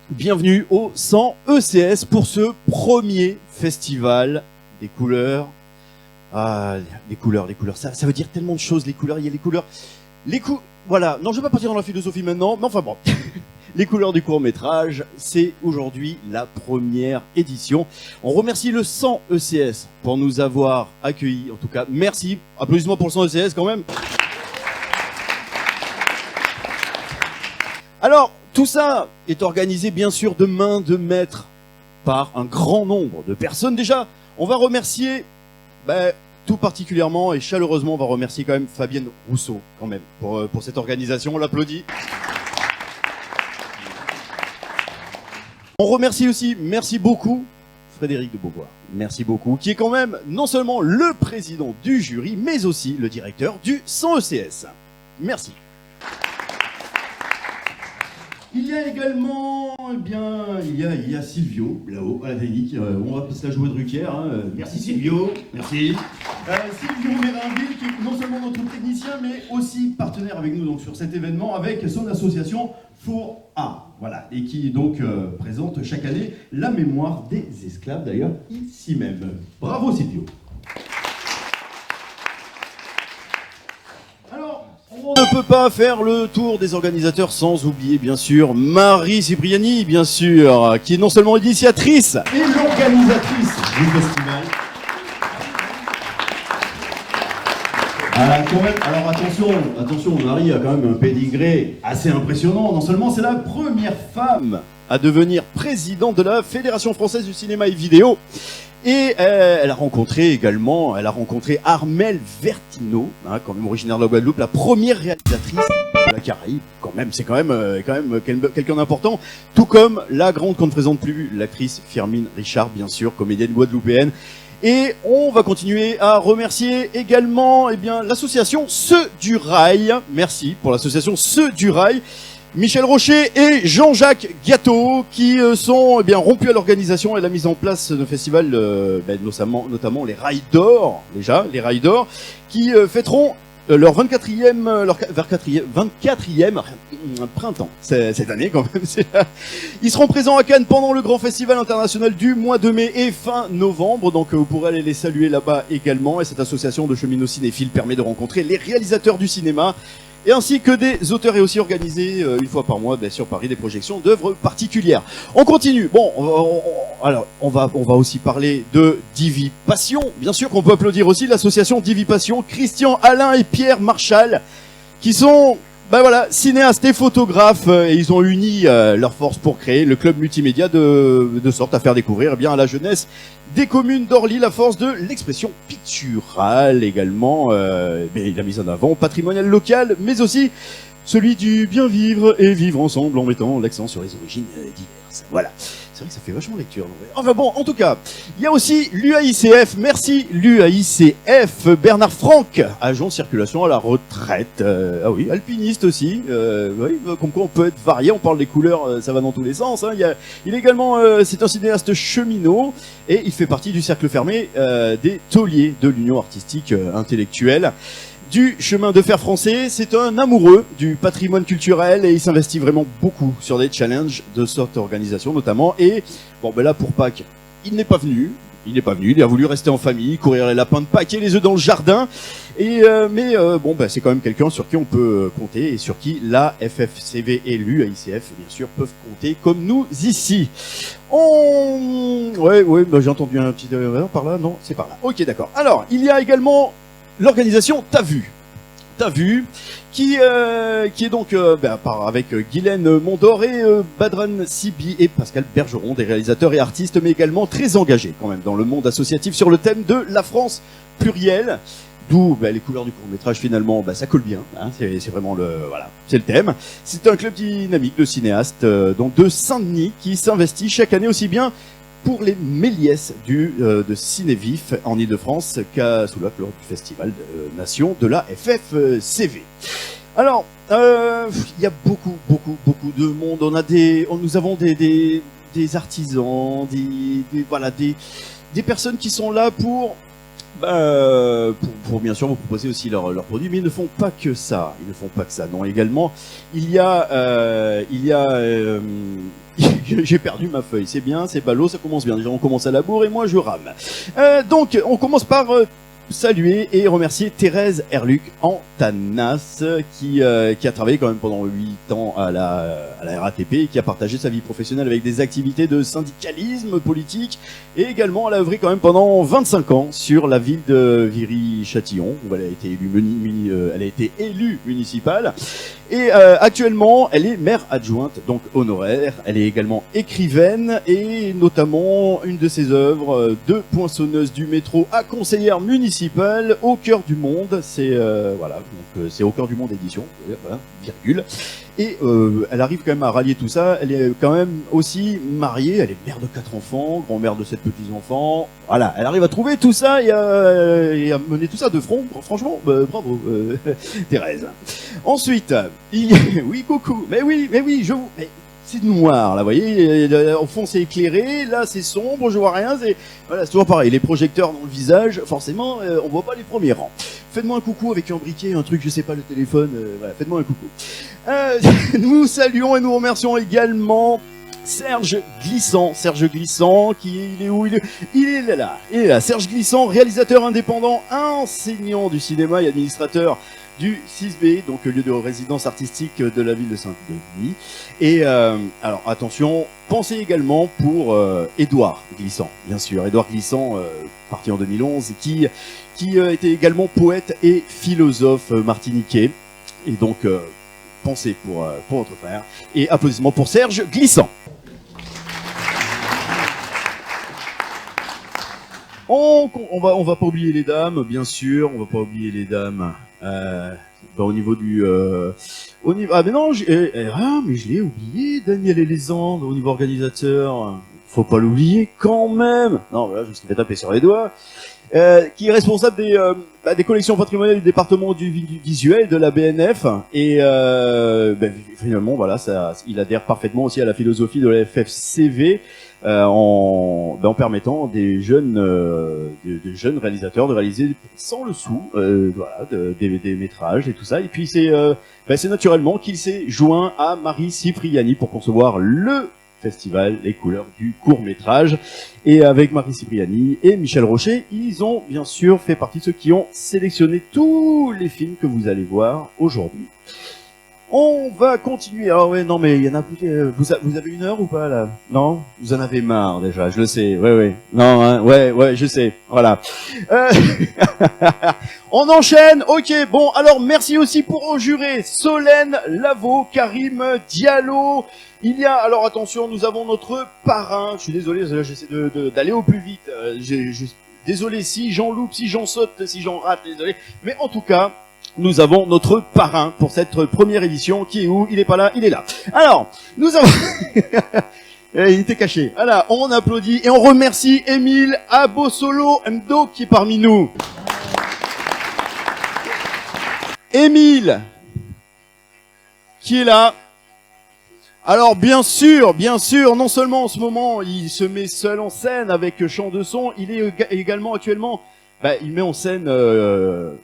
Bienvenue au 100 ECS pour ce premier festival des couleurs. Ah, les couleurs, ça veut dire tellement de choses, les couleurs, il y a les couleurs. Voilà, non, je vais pas partir dans la philosophie maintenant, mais enfin bon. Les couleurs du court-métrage, c'est aujourd'hui la première édition. On remercie le 100 ECS pour nous avoir accueillis, en tout cas, merci. Applaudissements pour le 100 ECS quand même. Alors, tout ça est organisé bien sûr de main de maître par un grand nombre de personnes. Déjà, on va remercier tout particulièrement et chaleureusement, on va remercier quand même Fabienne Rousseau quand même pour cette organisation. On l'applaudit. On remercie aussi, merci beaucoup, Frédéric de Beauvoir. Merci beaucoup, qui est quand même non seulement le président du jury, mais aussi le directeur du 100 ECS. Merci. Il y a également, il y a Silvio, là-haut, à la technique. On va se la jouer de Drucker. Hein. Merci Silvio, merci. Silvio Mérinville, qui est non seulement notre technicien, mais aussi partenaire avec nous donc, sur cet événement, avec son association Four A. Voilà, et qui donc présente chaque année la mémoire des esclaves, d'ailleurs, ici même. Bravo Silvio. On ne peut pas faire le tour des organisateurs sans oublier, bien sûr, Marie Cipriani, bien sûr, qui est non seulement l'initiatrice et l'organisatrice du festival. Alors attention, Marie a quand même un pédigré assez impressionnant. Non seulement c'est la première femme à devenir présidente de la Fédération française du cinéma et vidéo, et elle a rencontré Armelle Vertino, hein, quand même originaire de la Guadeloupe, la première réalisatrice de la Caraïbe. C'est quand même quelqu'un d'important. Tout comme la grande qu'on ne présente plus, l'actrice Firmin Richard, bien sûr, comédienne guadeloupéenne. Et on va continuer à remercier également, l'association Ceux du Rail. Merci pour l'association Ceux du Rail. Michel Rocher et Jean-Jacques Gâteau qui sont rompus à l'organisation et la mise en place de festival, notamment les Rails d'Or, les Rails d'Or, qui fêteront leur 24e printemps cette année quand même. Ils seront présents à Cannes pendant le grand festival international du mois de mai et fin novembre, donc vous pourrez aller les saluer là-bas également. Et cette association de cheminots cinéphiles permet de rencontrer les réalisateurs du cinéma et ainsi que des auteurs, et aussi organiser une fois par mois sur Paris des projections d'œuvres particulières. On continue. Bon, on va aussi parler de Divi Passion. Bien sûr qu'on peut applaudir aussi l'association Divi Passion, Christian, Alain et Pierre Marchal, qui sont cinéastes et photographes, et ils ont uni leurs forces pour créer le club multimédia de sorte à faire découvrir à la jeunesse des communes d'Orly la force de l'expression picturale également, mais la mise en avant patrimonial local, mais aussi celui du bien vivre et vivre ensemble en mettant l'accent sur les origines diverses. Voilà. C'est vrai que ça fait vachement lecture. Enfin bon, en tout cas, il y a aussi l'UAICF. Merci l'UAICF. Bernard Franck, agent de circulation à la retraite. Ah oui, alpiniste aussi. Oui, comme quoi on peut être varié. On parle des couleurs, ça va dans tous les sens. Hein. Il est également, c'est un cinéaste cheminot et il fait partie du cercle fermé des tauliers de l'Union artistique intellectuelle du chemin de fer français. C'est un amoureux du patrimoine culturel et il s'investit vraiment beaucoup sur des challenges de cette organisation notamment. Et là pour Pâques, il n'est pas venu, il a voulu rester en famille, courir les lapins de Pâques et les œufs dans le jardin. Et c'est quand même quelqu'un sur qui on peut compter et sur qui la FFCV et l'UAICF bien sûr peuvent compter comme nous ici. J'ai entendu un petit par là, non, c'est par là. Ok, d'accord. Alors, il y a également l'organisation T'as vu, qui est donc avec Guylaine Mondor et Badran Sibi et Pascal Bergeron, des réalisateurs et artistes, mais également très engagés quand même dans le monde associatif sur le thème de la France plurielle. D'où les couleurs du court-métrage finalement, ça colle bien, hein, c'est vraiment c'est le thème. C'est un club dynamique de cinéastes donc de Saint-Denis qui s'investit chaque année aussi bien pour les Méliès de Cinévif en Ile-de-France qu'à Soulac lors du festival de Nation de la FFCV. Alors, il y a beaucoup de monde. Nous avons des artisans, des personnes qui sont là pour Pour bien sûr vous proposer aussi leurs produits, mais ils ne font pas que ça. Ils ne font pas que ça. Non, également, il y a, j'ai perdu ma feuille. C'est bien, c'est ballot, ça commence bien. Déjà, on commence à la bourre et moi je rame. Donc, on commence par saluer et remercier Thérèse Herluc Antanas qui a travaillé quand même pendant 8 ans à la RATP et qui a partagé sa vie professionnelle avec des activités de syndicalisme politique et également elle a œuvré quand même pendant 25 ans sur la ville de Viry-Châtillon où elle a été élue municipale et actuellement elle est maire adjointe donc honoraire. Elle est également écrivaine et notamment une de ses œuvres de poinçonneuse du métro à conseillère municipale au cœur du monde. C'est voilà, donc c'est au cœur du monde édition, voilà, virgule. Et elle arrive quand même à rallier tout ça. Elle est quand même aussi mariée. Elle est mère de 4 enfants, grand-mère de 7 petits-enfants. Voilà, elle arrive à trouver tout ça et à mener tout ça de front. Franchement, bravo, Thérèse. Ensuite, oui, coucou. Mais oui, je vous... C'est noir, là, vous voyez, au fond c'est éclairé, là c'est sombre, je vois rien, voilà, c'est toujours pareil, les projecteurs dans le visage, forcément, on voit pas les premiers rangs. Faites-moi un coucou avec un briquet, un truc, je sais pas, le téléphone, voilà, faites-moi un coucou. Nous saluons et nous remercions également Serge Glissant, il est où? Il est là, Serge Glissant, réalisateur indépendant, enseignant du cinéma et administrateur du 6B, donc lieu de résidence artistique de la ville de Saint-Denis. Et alors attention, pensez également pour Édouard Glissant, bien sûr, Édouard Glissant, parti en 2011, qui était également poète et philosophe martiniquais. Et donc pensez pour votre frère et applaudissements pour Serge Glissant. On va pas oublier les dames, bien sûr, on va pas oublier les dames. Au niveau du ah mais non, mais je l'ai oublié, Daniel Elezande, au niveau organisateur, faut pas l'oublier quand même. Non, voilà, je me suis fait taper sur les doigts. Qui est responsable des collections patrimoniales du département du visuel de la BNF et finalement voilà, il adhère parfaitement aussi à la philosophie de la FFCV. En permettant des jeunes réalisateurs de réaliser sans le sou voilà, des métrages et tout ça. Et puis c'est naturellement qu'il s'est joint à Marie Cipriani pour concevoir le festival Les Couleurs du court-métrage. Et avec Marie Cipriani et Michel Rocher, ils ont bien sûr fait partie de ceux qui ont sélectionné tous les films que vous allez voir aujourd'hui. On va continuer. Ah ouais, non mais il y en a plus. Vous avez 1 heure ou pas là? Non, vous en avez marre déjà. Je le sais. Ouais. Non, hein, ouais, je sais. Voilà. On enchaîne. Ok. Bon, alors merci aussi pour aux jurés Solène Lavaux, Karim Diallo. Il y a alors attention, nous avons notre parrain. Je suis désolé, j'essaie d'aller au plus vite. Désolé si j'en loupe, si j'en saute, si j'en rate. Désolé. Mais en tout cas. Nous avons notre parrain pour cette première édition. Qui est où? Il est pas là, il est là. Alors, nous avons... il était caché. Voilà, on applaudit et on remercie Émile Abosolo Mdo qui est parmi nous. Émile, qui est là. Alors bien sûr, non seulement en ce moment, il se met seul en scène avec chant de son, il est également actuellement... il met en scène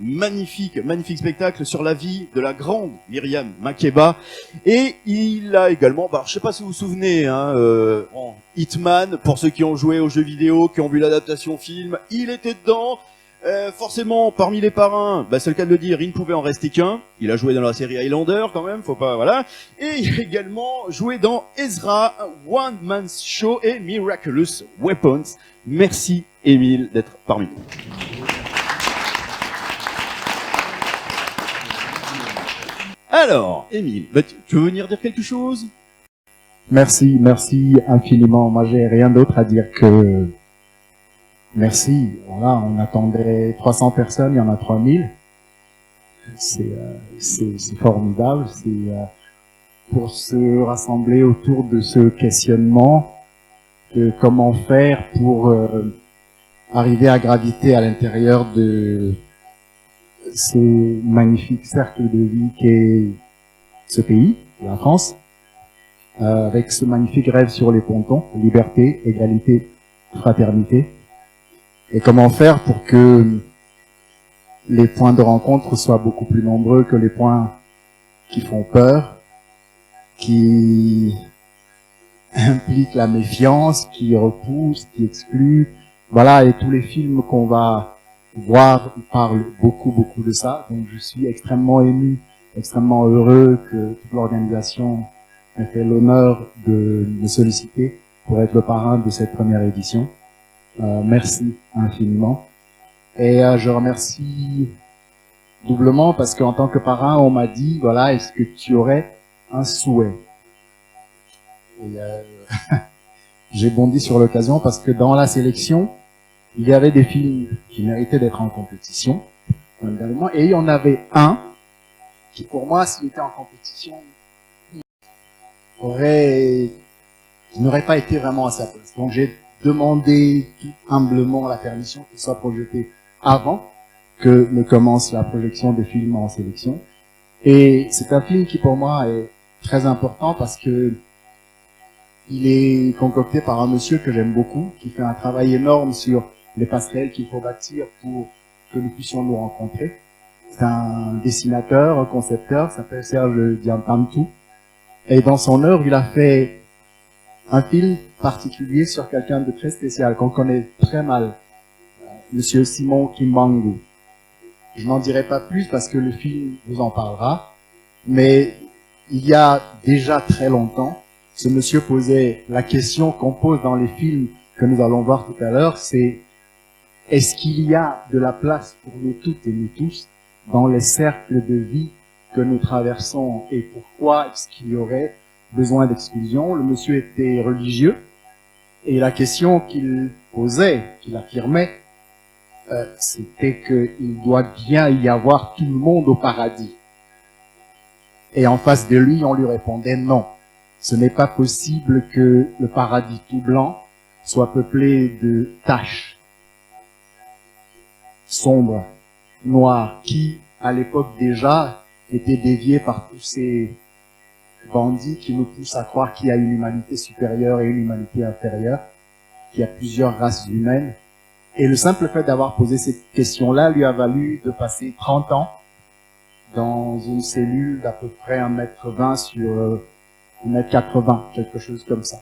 magnifique spectacle sur la vie de la grande Myriam Makeba et il a également, je sais pas si vous vous souvenez, en Hitman, pour ceux qui ont joué aux jeux vidéo, qui ont vu l'adaptation film, il était dedans. Forcément, parmi les parrains, c'est le cas de le dire, il ne pouvait en rester qu'un. Il a joué dans la série Highlander quand même, faut pas, voilà. Et il a également joué dans Ezra, One Man's Show et Miraculous Weapons. Merci Émile d'être parmi nous. Alors, Émile, tu veux venir dire quelque chose? Merci infiniment. Moi, j'ai rien d'autre à dire que merci. Voilà, on attendait 300 personnes, il y en a 3000. C'est formidable. C'est pour se rassembler autour de ce questionnement. Comment faire pour arriver à graviter à l'intérieur de ce magnifique cercle de vie qu'est ce pays, la France, avec ce magnifique rêve sur les pontons, liberté, égalité, fraternité. Et comment faire pour que les points de rencontre soient beaucoup plus nombreux que les points qui font peur, qui impliquent la méfiance, qui repoussent, qui excluent. Voilà, et tous les films qu'on va voir parlent beaucoup de ça. Donc je suis extrêmement ému, extrêmement heureux que toute l'organisation m'ait fait l'honneur de me solliciter pour être le parrain de cette première édition. Merci infiniment. Et je remercie doublement parce qu'en tant que parrain, on m'a dit, voilà, est-ce que tu aurais un souhait? Et j'ai bondi sur l'occasion parce que dans la sélection, il y avait des films qui méritaient d'être en compétition, et il y en avait un qui, pour moi, s'il était en compétition, n'aurait pas été vraiment à sa place. Donc j'ai demandé tout humblement la permission qu'il soit projeté avant que ne commence la projection des films en sélection. Et c'est un film qui pour moi est très important parce que il est concocté par un monsieur que j'aime beaucoup, qui fait un travail énorme sur les passerelles qu'il faut bâtir pour que nous puissions nous rencontrer. C'est un dessinateur, un concepteur, s'appelle Serge Diantantou. Et dans son œuvre, il a fait un film particulier sur quelqu'un de très spécial, qu'on connaît très mal, Monsieur Simon Kimbangu. Je n'en dirai pas plus parce que le film vous en parlera, mais il y a déjà très longtemps, ce monsieur posait la question qu'on pose dans les films que nous allons voir tout à l'heure, c'est est-ce qu'il y a de la place pour nous toutes et nous tous dans les cercles de vie que nous traversons et pourquoi est-ce qu'il y aurait besoin d'exclusion? Le monsieur était religieux et la question qu'il posait, qu'il affirmait, c'était qu'il doit bien y avoir tout le monde au paradis. Et en face de lui, on lui répondait non. Ce n'est pas possible que le paradis tout blanc soit peuplé de taches sombres, noires, qui, à l'époque déjà, étaient déviées par tous ces bandits qui nous poussent à croire qu'il y a une humanité supérieure et une humanité inférieure, qu'il y a plusieurs races humaines. Et le simple fait d'avoir posé cette question-là lui a valu de passer 30 ans dans une cellule d'à peu près 1,20 m sur 1,80 m, quelque chose comme ça.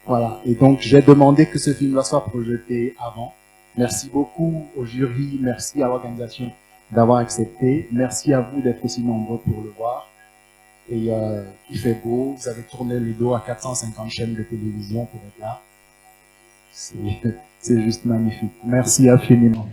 Voilà. Et donc, j'ai demandé que ce film-là soit projeté avant. Merci beaucoup au jury, merci à l'organisation d'avoir accepté. Merci à vous d'être aussi nombreux pour le voir. Et il fait beau, vous avez tourné le dos à 450 chaînes de télévision pour être là. C'est juste magnifique. Merci infiniment.